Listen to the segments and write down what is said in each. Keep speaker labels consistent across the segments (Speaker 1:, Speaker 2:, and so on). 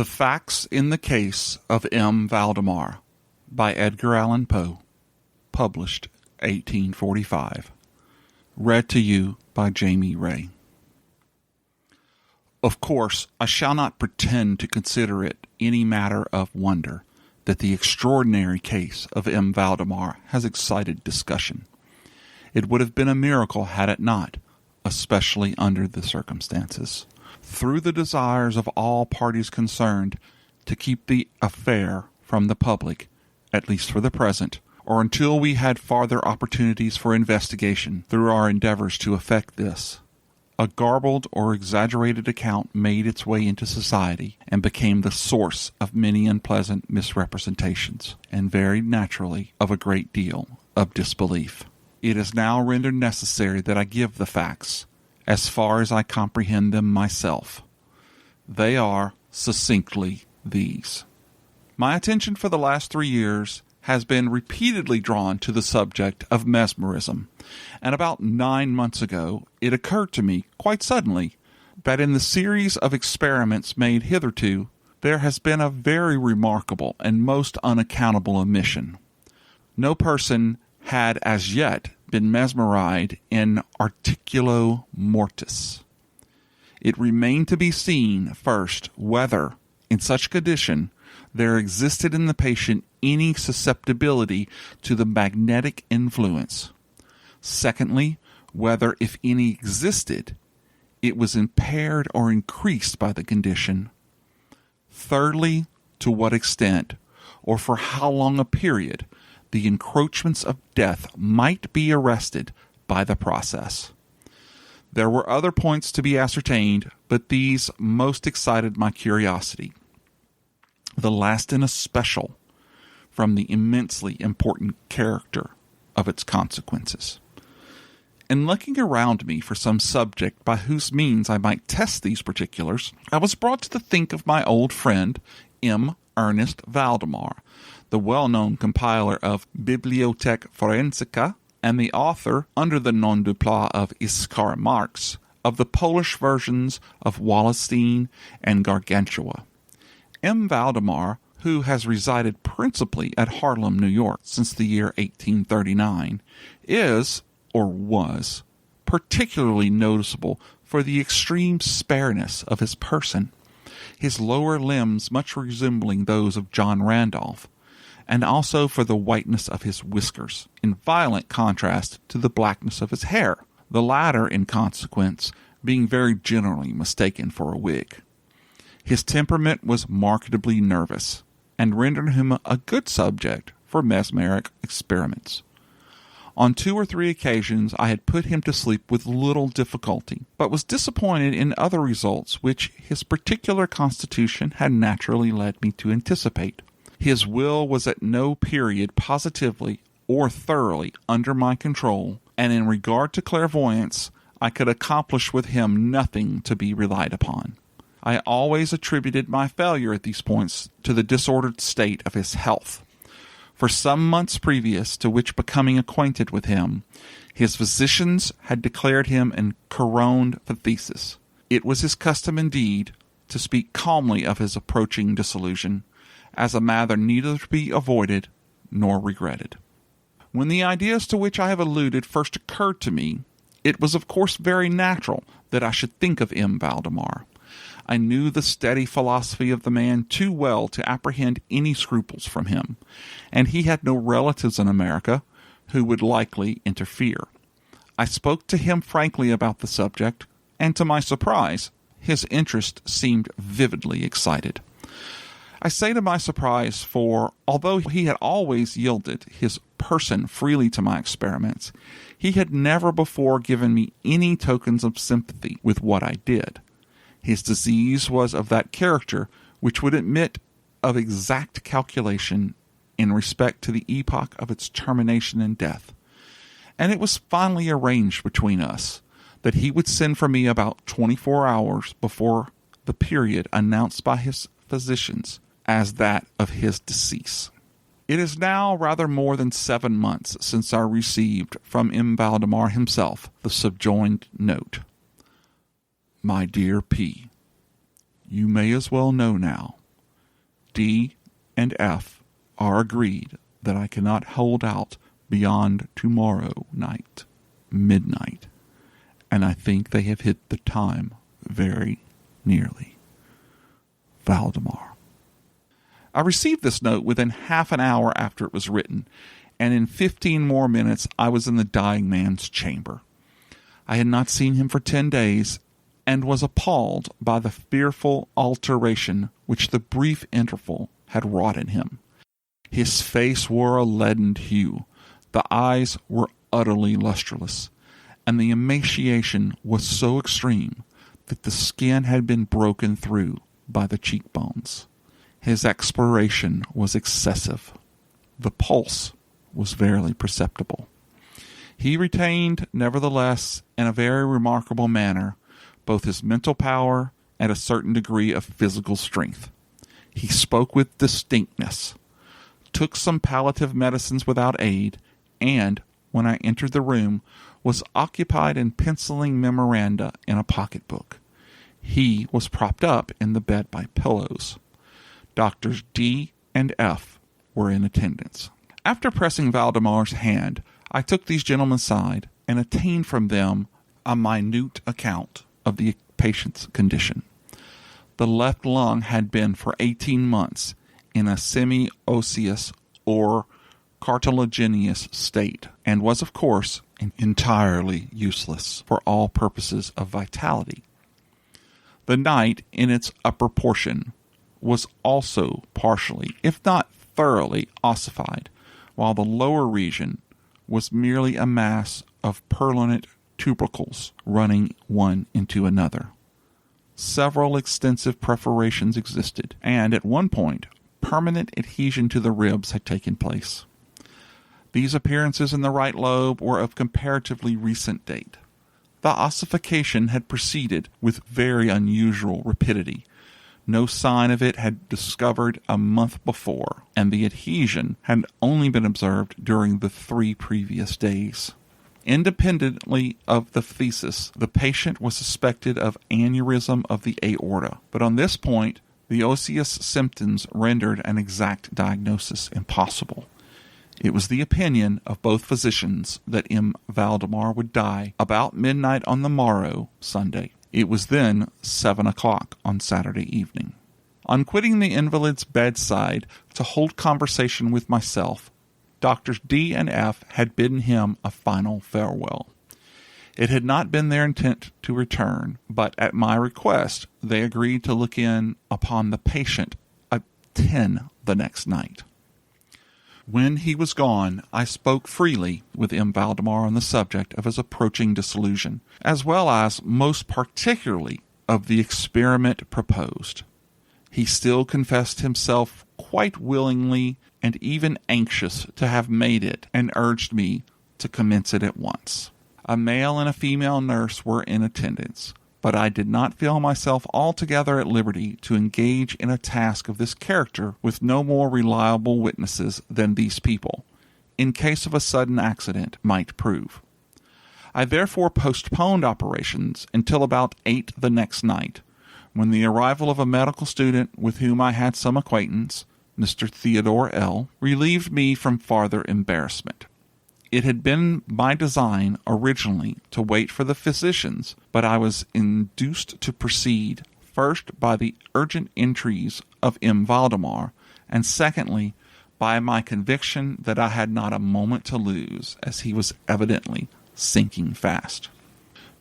Speaker 1: The Facts in the Case of M. Valdemar by Edgar Allan Poe, published 1845. Read to you by Jamie Ray. Of course, I shall not pretend to consider it any matter of wonder that the extraordinary case of M. Valdemar has excited discussion. It would have been a miracle had it not, especially under the circumstances. Through the desires of all parties concerned to keep the affair from the public, at least for the present, or until we had farther opportunities for investigation through our endeavors to effect this, a garbled or exaggerated account made its way into society and became the source of many unpleasant misrepresentations, and very naturally of a great deal of disbelief. It is now rendered necessary that I give the facts, as far as I comprehend them myself. They are, succinctly, these. My attention for the last 3 years has been repeatedly drawn to the subject of mesmerism, and about 9 months ago it occurred to me, quite suddenly, that in the series of experiments made hitherto, there has been a very remarkable and most unaccountable omission. No person had as yet been mesmerized in articulo mortis. It remained to be seen, first, whether, in such condition, there existed in the patient any susceptibility to the magnetic influence. Secondly, whether, if any existed, it was impaired or increased by the condition. Thirdly, to what extent, or for how long a period, the encroachments of death might be arrested by the process. There were other points to be ascertained, but these most excited my curiosity. The last in especial, from the immensely important character of its consequences. In looking around me for some subject by whose means I might test these particulars, I was brought to think of my old friend, M. Ernest Valdemar, the well-known compiler of Bibliothèque Forensica, and the author, under the nom de plume of Iskar Marx, of the Polish versions of Wallenstein and Gargantua. M. Valdemar, who has resided principally at Harlem, New York, since the year 1839, is, or was, particularly noticeable for the extreme spareness of his person, his lower limbs much resembling those of John Randolph, and also for the whiteness of his whiskers, in violent contrast to the blackness of his hair, the latter, in consequence, being very generally mistaken for a wig. His temperament was markedly nervous, and rendered him a good subject for mesmeric experiments. On 2 or 3 occasions I had put him to sleep with little difficulty, but was disappointed in other results which his particular constitution had naturally led me to anticipate. His will was at no period positively or thoroughly under my control, and in regard to clairvoyance, I could accomplish with him nothing to be relied upon. I always attributed my failure at these points to the disordered state of his health. For some months previous to which becoming acquainted with him, his physicians had declared him in coroned phthisis. It was his custom, indeed, to speak calmly of his approaching dissolution, as a matter neither to be avoided nor regretted. When the ideas to which I have alluded first occurred to me, it was of course very natural that I should think of M. Valdemar. I knew the steady philosophy of the man too well to apprehend any scruples from him, and he had no relatives in America who would likely interfere. I spoke to him frankly about the subject, and to my surprise, his interest seemed vividly excited. I say to my surprise, for although he had always yielded his person freely to my experiments, he had never before given me any tokens of sympathy with what I did. His disease was of that character which would admit of exact calculation in respect to the epoch of its termination in death, and it was finally arranged between us that he would send for me about 24 hours before the period announced by his physicians as that of his decease. It is now rather more than 7 months since I received from M. Valdemar himself the subjoined note. My dear P., you may as well know now D and F are agreed that I cannot hold out beyond tomorrow night, midnight, and I think they have hit the time very nearly. Valdemar. I received this note within half an hour after it was written, and in 15 more minutes I was in the dying man's chamber. I had not seen him for 10 days, and was appalled by the fearful alteration which the brief interval had wrought in him. His face wore a leadened hue, the eyes were utterly lustreless, and the emaciation was so extreme that the skin had been broken through by the cheekbones. His expiration was excessive. The pulse was barely perceptible. He retained, nevertheless, in a very remarkable manner, both his mental power and a certain degree of physical strength. He spoke with distinctness, took some palliative medicines without aid, and, when I entered the room, was occupied in penciling memoranda in a pocketbook. He was propped up in the bed by pillows. Doctors D and F were in attendance. After pressing Valdemar's hand, I took these gentlemen aside and obtained from them a minute account of the patient's condition. The left lung had been for 18 months in a semi-osseous or cartilaginous state, and was, of course, entirely useless for all purposes of vitality. The night, in its upper portion, was also partially, if not thoroughly, ossified, while the lower region was merely a mass of permanent tubercles running one into another. Several extensive perforations existed, and at one point, permanent adhesion to the ribs had taken place. These appearances in the right lobe were of comparatively recent date. The ossification had proceeded with very unusual rapidity. No sign of it had discovered a month before, and the adhesion had only been observed during the 3 previous days. Independently of the phthisis, the patient was suspected of aneurysm of the aorta, but on this point, the osseous symptoms rendered an exact diagnosis impossible. It was the opinion of both physicians that M. Valdemar would die about midnight on the morrow, Sunday. It was then 7 o'clock on Saturday evening. On quitting the invalid's bedside to hold conversation with myself, Doctors D and F had bidden him a final farewell. It had not been their intent to return, but at my request they agreed to look in upon the patient at 10 the next night. When he was gone, I spoke freely with M. Valdemar on the subject of his approaching dissolution, as well as, most particularly, of the experiment proposed. He still confessed himself quite willingly and even anxious to have made it, and urged me to commence it at once. A male and a female nurse were in attendance, but I did not feel myself altogether at liberty to engage in a task of this character with no more reliable witnesses than these people, in case of a sudden accident, might prove. I therefore postponed operations until about 8 the next night, when the arrival of a medical student with whom I had some acquaintance, Mr. Theodore L., relieved me from farther embarrassment. It had been my design originally to wait for the physicians, but I was induced to proceed, first by the urgent entreaties of M. Valdemar, and secondly by my conviction that I had not a moment to lose, as he was evidently sinking fast.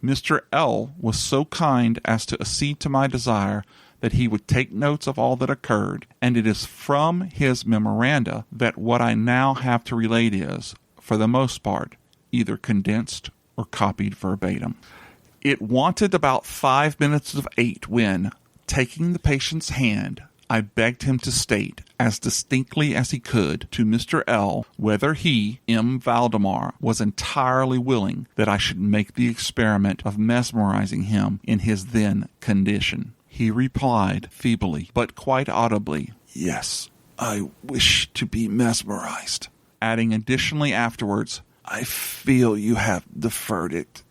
Speaker 1: Mr. L. was so kind as to accede to my desire that he would take notes of all that occurred, and it is from his memoranda that what I now have to relate is, for the most part, either condensed or copied verbatim. It wanted about 5 minutes of 8 when, taking the patient's hand, I begged him to state, as distinctly as he could, to Mr. L. whether he, M. Valdemar, was entirely willing that I should make the experiment of mesmerizing him in his then condition. He replied feebly, but quite audibly, "Yes, I wish to be mesmerized," adding additionally afterwards, "I feel you have deferred it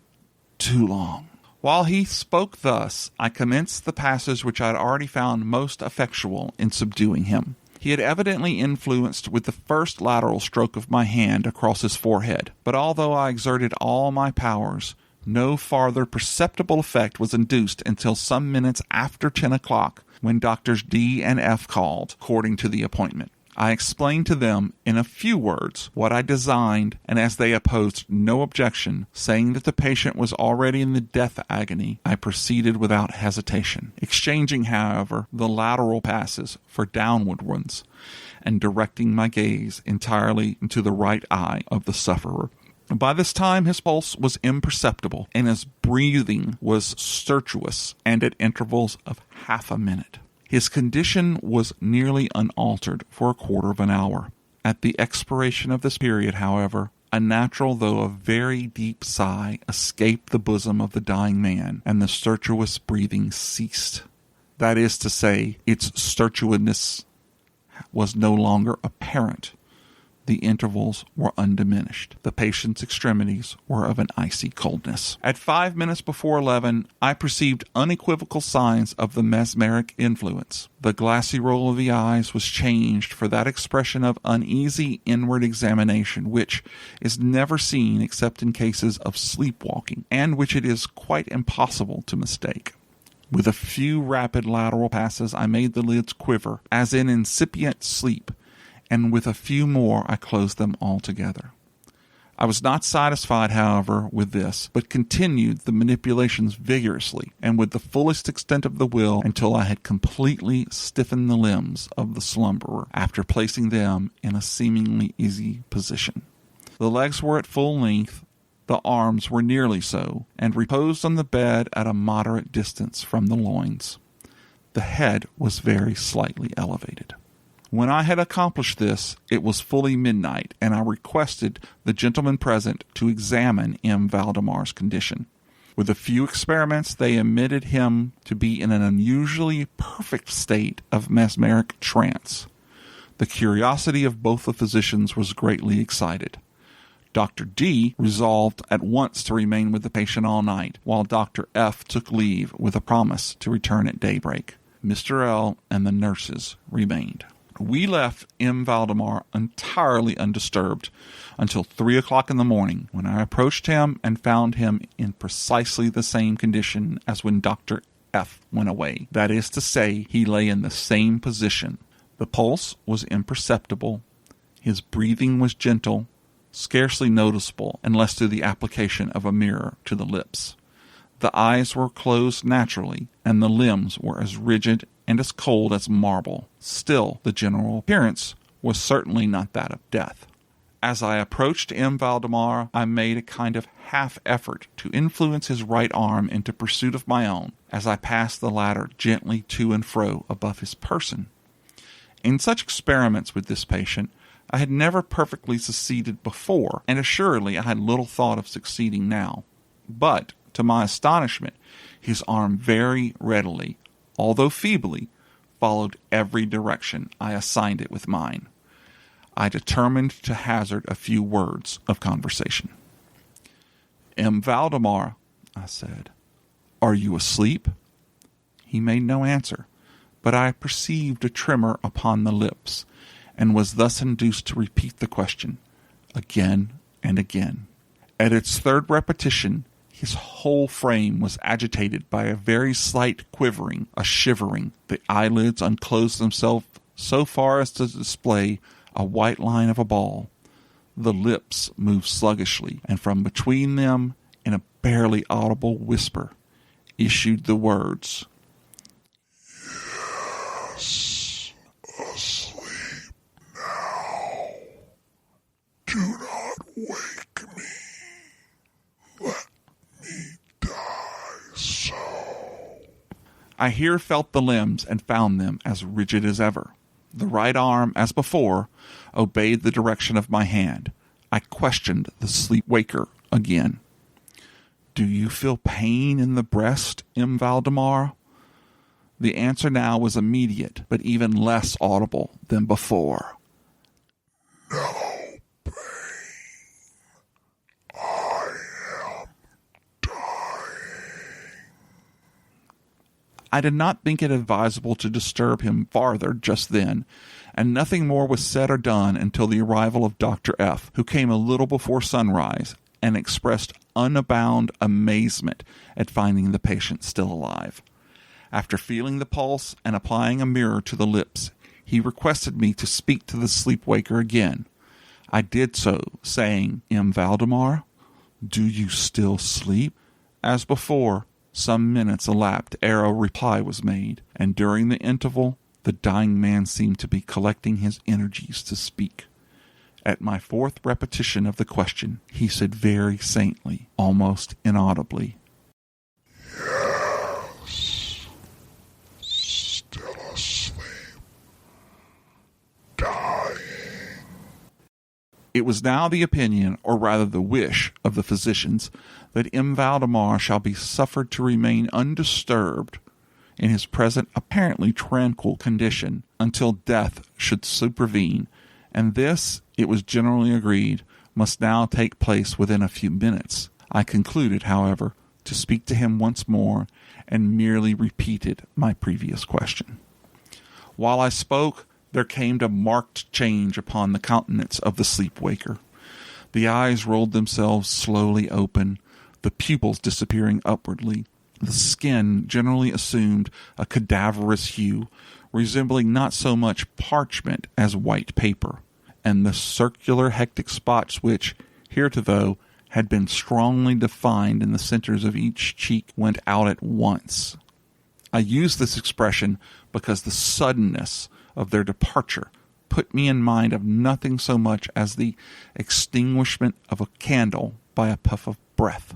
Speaker 1: too long." While he spoke thus, I commenced the passage which I had already found most effectual in subduing him. He had evidently influenced with the first lateral stroke of my hand across his forehead, but although I exerted all my powers, no farther perceptible effect was induced until some minutes after 10 o'clock, when Doctors D and F called, according to the appointment. I explained to them in a few words what I designed, and as they opposed no objection, saying that the patient was already in the death agony, I proceeded without hesitation, exchanging, however, the lateral passes for downward ones, and directing my gaze entirely into the right eye of the sufferer. By this time his pulse was imperceptible, and his breathing was stertorous and at intervals of half a minute. His condition was nearly unaltered for a quarter of an hour. At the expiration of this period, however, a natural though a very deep sigh escaped the bosom of the dying man, and the stertorous breathing ceased. That is to say, its stertorousness was no longer apparent. The intervals were undiminished. The patient's extremities were of an icy coldness. At 5 minutes before 11, I perceived unequivocal signs of the mesmeric influence. The glassy roll of the eyes was changed for that expression of uneasy inward examination which is never seen except in cases of sleepwalking, and which it is quite impossible to mistake. With a few rapid lateral passes, I made the lids quiver, as in incipient sleep, and with a few more I closed them altogether. I was not satisfied, however, with this, but continued the manipulations vigorously, and with the fullest extent of the will, until I had completely stiffened the limbs of the slumberer, after placing them in a seemingly easy position. The legs were at full length, the arms were nearly so, and reposed on the bed at a moderate distance from the loins. The head was very slightly elevated. When I had accomplished this, it was fully midnight, and I requested the gentlemen present to examine M. Valdemar's condition. With a few experiments, they admitted him to be in an unusually perfect state of mesmeric trance. The curiosity of both the physicians was greatly excited. Dr. D resolved at once to remain with the patient all night, while Dr. F took leave with a promise to return at daybreak. Mr. L and the nurses remained. We left M. Valdemar entirely undisturbed until 3 o'clock in the morning, when I approached him and found him in precisely the same condition as when Dr. F went away. That is to say, he lay in the same position. The pulse was imperceptible. His breathing was gentle, scarcely noticeable unless through the application of a mirror to the lips. The eyes were closed naturally, and the limbs were as rigid and as cold as marble. Still, the general appearance was certainly not that of death. As I approached M. Valdemar, I made a kind of half-effort to influence his right arm into pursuit of my own, as I passed the latter gently to and fro above his person. In such experiments with this patient, I had never perfectly succeeded before, and assuredly I had little thought of succeeding now. But, to my astonishment, his arm very readily, although feebly, followed every direction I assigned it with mine. I determined to hazard a few words of conversation. "M. Valdemar," I said, "are you asleep?" He made no answer, but I perceived a tremor upon the lips, and was thus induced to repeat the question again and again. At its third repetition, his whole frame was agitated by a very slight quivering, a shivering. The eyelids unclosed themselves so far as to display a white line of a ball. The lips moved sluggishly, and from between them, in a barely audible whisper, issued the words, "Yes, asleep now. Do not wake me. Let me die so." I here felt the limbs and found them as rigid as ever. The right arm, as before, obeyed the direction of my hand. I questioned the sleep-waker again. "Do you feel pain in the breast, M. Valdemar?" The answer now was immediate, but even less audible than before. "No pain. I am dying." I did not think it advisable to disturb him farther just then, and nothing more was said or done until the arrival of Dr. F., who came a little before sunrise and expressed unbounded amazement at finding the patient still alive. After feeling the pulse and applying a mirror to the lips, he requested me to speak to the sleep-waker again. I did so, saying, "M. Valdemar, do you still sleep?" As before, some minutes elapsed ere a reply was made, and during the interval the dying man seemed to be collecting his energies to speak. At my fourth repetition of the question, he said very saintly, almost inaudibly,
Speaker 2: "Yes, still asleep, dying."
Speaker 1: It was now the opinion, or rather the wish, of the physicians that M. Valdemar shall be suffered to remain undisturbed in his present apparently tranquil condition until death should supervene, and this, it was generally agreed, must now take place within a few minutes. I concluded, however, to speak to him once more, and merely repeated my previous question. While I spoke, there came a marked change upon the countenance of the sleep-waker. The eyes rolled themselves slowly open, the pupils disappearing upwardly. The skin generally assumed a cadaverous hue, resembling not so much parchment as white paper, and the circular hectic spots which, hitherto, had been strongly defined in the centers of each cheek went out at once. I use this expression because the suddenness of their departure put me in mind of nothing so much as the extinguishment of a candle by a puff of breath.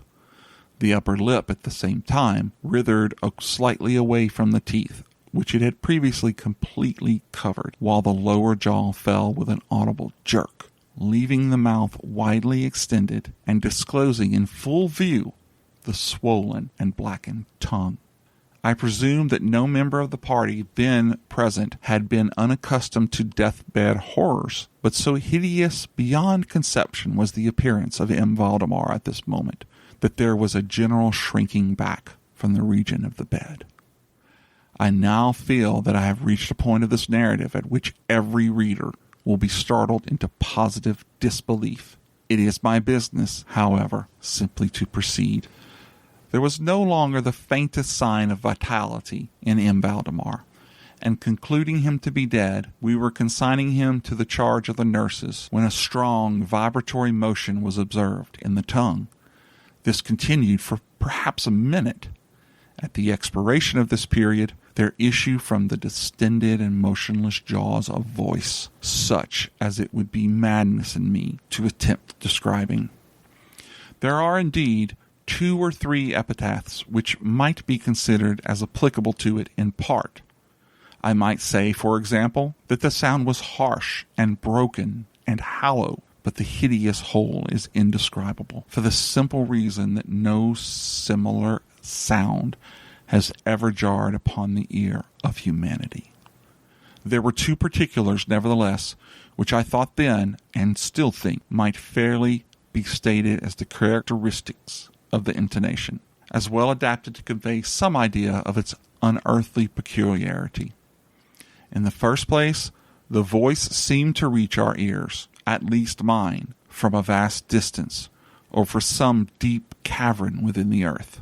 Speaker 1: The upper lip, at the same time, writhed slightly away from the teeth, which it had previously completely covered, while the lower jaw fell with an audible jerk, leaving the mouth widely extended and disclosing in full view the swollen and blackened tongue. I presume that no member of the party then present had been unaccustomed to deathbed horrors, but so hideous beyond conception was the appearance of M. Valdemar at this moment, that there was a general shrinking back from the region of the bed. I now feel that I have reached a point of this narrative at which every reader will be startled into positive disbelief. It is my business, however, simply to proceed. There was no longer the faintest sign of vitality in M. Valdemar, and concluding him to be dead, we were consigning him to the charge of the nurses, when a strong vibratory motion was observed in the tongue. This continued for perhaps a minute. At the expiration of this period, there issued from the distended and motionless jaws a voice, such as it would be madness in me to attempt describing. There are indeed 2 or 3 epithets which might be considered as applicable to it in part. I might say, for example, that the sound was harsh and broken and hollow, but the hideous whole is indescribable, for the simple reason that no similar sound has ever jarred upon the ear of humanity. There were 2 particulars, nevertheless, which I thought then, and still think, might fairly be stated as the characteristics of the intonation, as well adapted to convey some idea of its unearthly peculiarity. In the first place, the voice seemed to reach our ears, at least mine, from a vast distance, or from some deep cavern within the earth.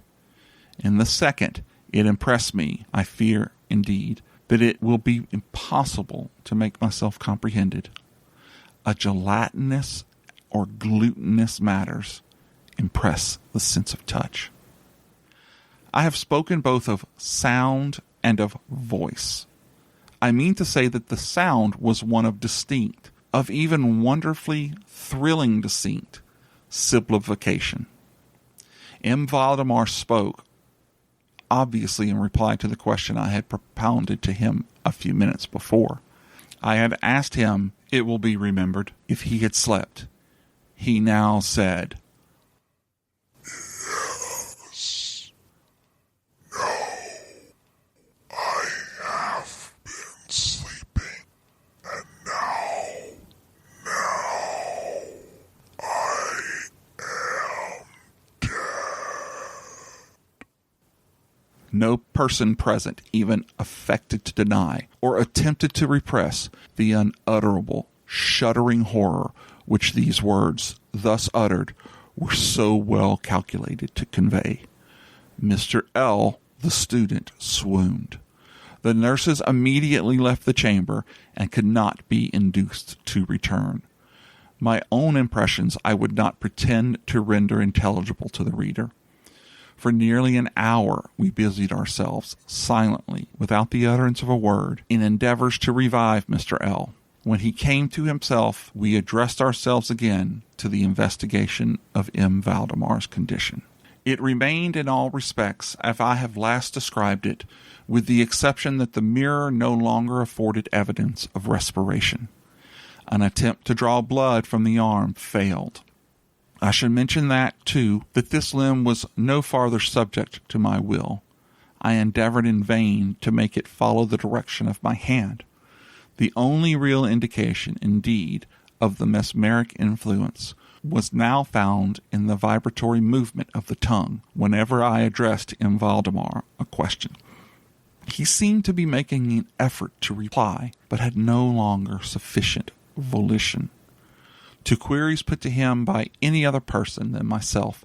Speaker 1: In the second, it impressed me, I fear, indeed, that it will be impossible to make myself comprehended. A gelatinous or glutinous matters impress the sense of touch. I have spoken both of sound and of voice. I mean to say that the sound was one of distinct, of even wonderfully thrilling distinct, simplification. M. Valdemar spoke, obviously in reply to the question I had propounded to him a few minutes before. I had asked him, it will be remembered, if he had slept. He now said,
Speaker 2: "Yes. No. I have been sleeping, and now I am dead."
Speaker 1: No person present even affected to deny or attempted to repress the unutterable, shuddering horror which these words, thus uttered, were so well calculated to convey. Mr. L., the student, swooned. The nurses immediately left the chamber and could not be induced to return. My own impressions I would not pretend to render intelligible to the reader. For nearly an hour we busied ourselves, silently, without the utterance of a word, in endeavors to revive Mr. L. When he came to himself, we addressed ourselves again to the investigation of M. Valdemar's condition. It remained in all respects as I have last described it, with the exception that the mirror no longer afforded evidence of respiration. An attempt to draw blood from the arm failed. I should mention that, too, that this limb was no farther subject to my will. I endeavored in vain to make it follow the direction of my hand. The only real indication, indeed, of the mesmeric influence was now found in the vibratory movement of the tongue whenever I addressed M. Valdemar a question. He seemed to be making an effort to reply, but had no longer sufficient volition. To queries put to him by any other person than myself,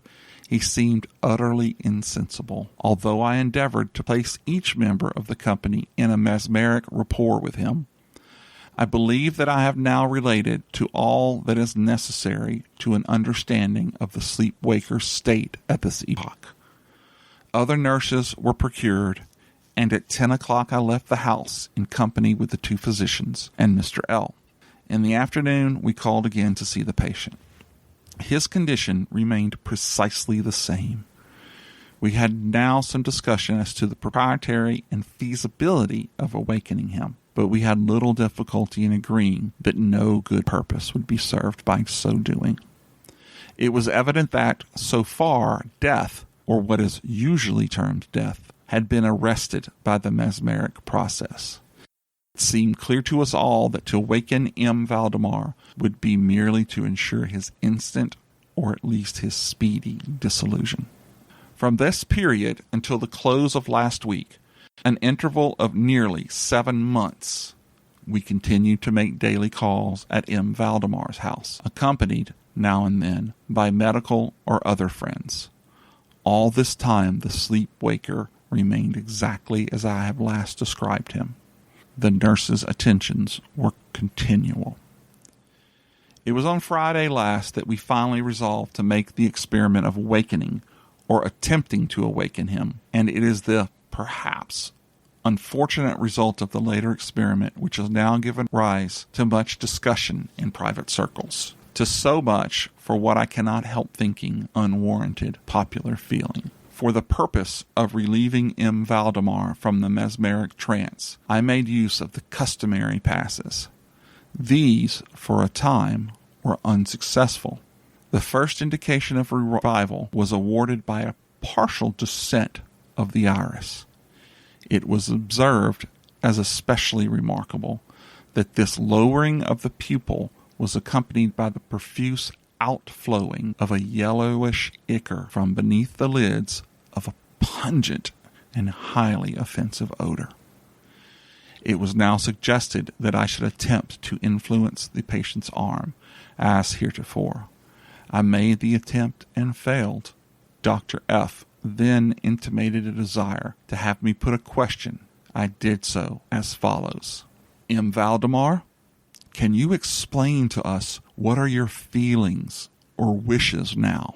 Speaker 1: he seemed utterly insensible, although I endeavored to place each member of the company in a mesmeric rapport with him. I believe that I have now related to all that is necessary to an understanding of the sleep-waker's state at this epoch. Other nurses were procured, and at 10 o'clock I left the house in company with the two physicians and Mr. L. In the afternoon, we called again to see the patient. His condition remained precisely the same. We had now some discussion as to the propriety and feasibility of awakening him, but we had little difficulty in agreeing that no good purpose would be served by so doing. It was evident that, so far, death, or what is usually termed death, had been arrested by the mesmeric process. It seemed clear to us all that to awaken M. Valdemar would be merely to ensure his instant, or at least his speedy, dissolution. From this period until the close of last week, an interval of nearly 7 months, we continued to make daily calls at M. Valdemar's house, accompanied, now and then, by medical or other friends. All this time the sleep-waker remained exactly as I have last described him. The nurse's attentions were continual. It was on Friday last that we finally resolved to make the experiment of awakening, or attempting to awaken him, and it is the, perhaps, unfortunate result of the later experiment which has now given rise to much discussion in private circles, to so much, for what I cannot help thinking, unwarranted popular feeling. For the purpose of relieving M. Valdemar from the mesmeric trance, I made use of the customary passes. These, for a time, were unsuccessful. The first indication of revival was awarded by a partial descent of the iris. It was observed as especially remarkable that this lowering of the pupil was accompanied by the profuse outflowing of a yellowish ichor from beneath the lids of a pungent and highly offensive odor. It was now suggested that I should attempt to influence the patient's arm, as heretofore. I made the attempt and failed. Dr. F. then intimated a desire to have me put a question. I did so as follows. M. Valdemar, can you explain to us what are your feelings or wishes now?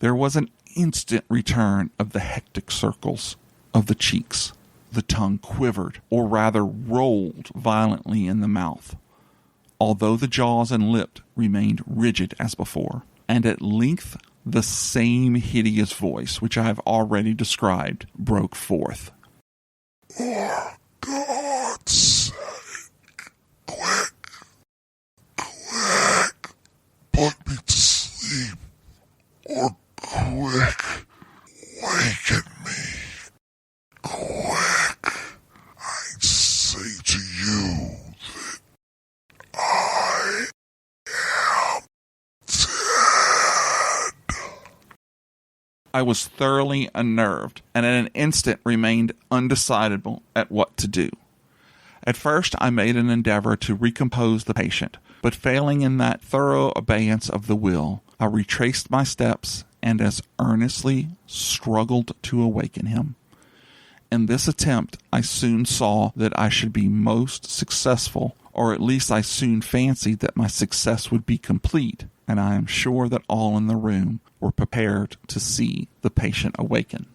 Speaker 1: There was an instant return of the hectic circles of the cheeks. The tongue quivered, or rather rolled violently in the mouth, although the jaws and lip remained rigid as before. And at length the same hideous voice which I have already described broke forth.
Speaker 2: For God's sake, quick, put me to sleep, or quick, waken me, quick, I say to you that I am dead.
Speaker 1: I was thoroughly unnerved, and in an instant remained undecidable at what to do. At first I made an endeavor to recompose the patient, but failing in that thorough abeyance of the will, I retraced my steps and as earnestly struggled to awaken him. In this attempt, I soon saw that I should be most successful, or at least I soon fancied that my success would be complete, and I am sure that all in the room were prepared to see the patient awaken.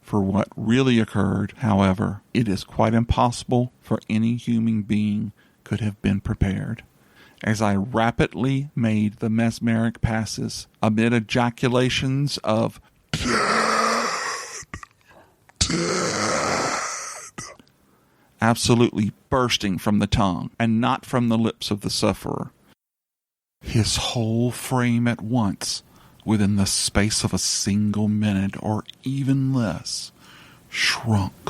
Speaker 1: For what really occurred, however, it is quite impossible for any human being could have been prepared. As I rapidly made the mesmeric passes, amid ejaculations of
Speaker 2: Dead!
Speaker 1: absolutely bursting from the tongue, and not from the lips of the sufferer, his whole frame at once, within the space of a single minute or even less, shrunk,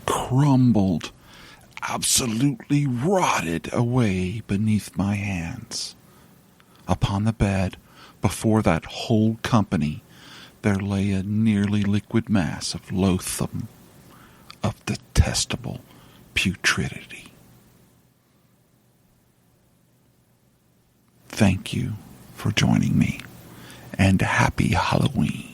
Speaker 1: crumbled, absolutely rotted away beneath my hands. Upon the bed, before that whole company, there lay a nearly liquid mass of loathsome, of detestable putridity. Thank you for joining me, and happy Halloween.